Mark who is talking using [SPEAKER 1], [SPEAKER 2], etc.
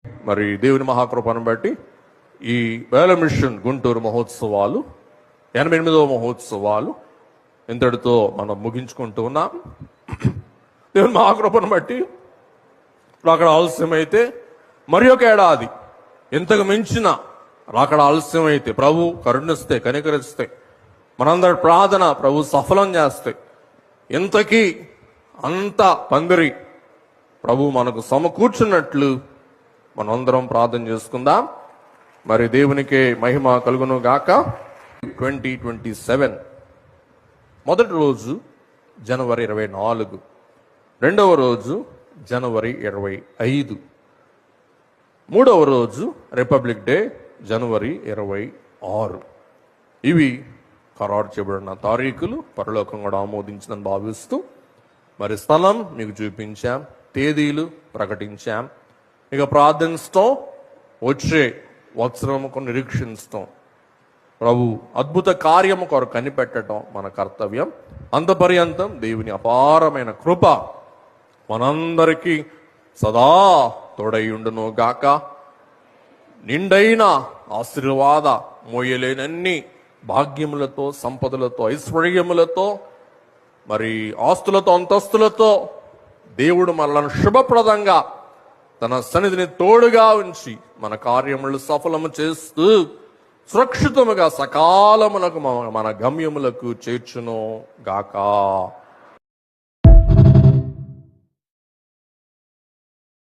[SPEAKER 1] మరి దేవుని మహాకృపను బట్టి ఈ వేల మిషన్ గుంటూరు మహోత్సవాలు 88వ మహోత్సవాలు ఇంతటితో మనం ముగించుకుంటూ ఉన్నాం. దేవుని మహాకృపను బట్టి రాకడ ఆలస్యమైతే మరి ఒక ఏడాది ఇంతకు మించిన రాకడ ఆలస్యమైతే ప్రభు కరుణిస్తే కనికరిస్తే మనందరి ప్రార్థన ప్రభు సఫలం చేస్తే ఇంతకీ అంత పందిరి ప్రభు మనకు సమకూర్చున్నట్లు మనందరం ప్రార్థన చేసుకుందాం. మరి దేవునికే మహిమ కలుగును గాక. 2027 మొదటి రోజు జనవరి 24, రెండవ రోజు జనవరి 25, మూడవ రోజు రిపబ్లిక్ డే జనవరి 26. ఇవి ఖరారు చేయబడిన తారీఖులు, పరలోకం కూడా ఆమోదించిందని భావిస్తూ మరి స్థలం మీకు చూపించాం, తేదీలు ప్రకటించాం. ఇక ప్రార్థిస్తాం, వచ్చే వత్సరముకు నిరీక్షిస్తాం. ప్రభు అద్భుత కార్యము కొరకు కనిపెట్టడం మన కర్తవ్యం. అంతపర్యంతం దేవుని అపారమైన కృప మనందరికీ సదా తోడైయుండును గాక. నిండైన ఆశీర్వాద మోయలేనన్ని భాగ్యములతో, సంపదలతో, ఐశ్వర్యములతో, మరి ఆస్తులతో, అంతస్తులతో దేవుడు మనలను శుభప్రదంగా తన సన్నిధిని తోడుగా ఉంచి మన కార్యములు సఫలము చేస్తూ సురక్షితముగా సకాలమునకు మన గమ్యములకు చేర్చును గాక.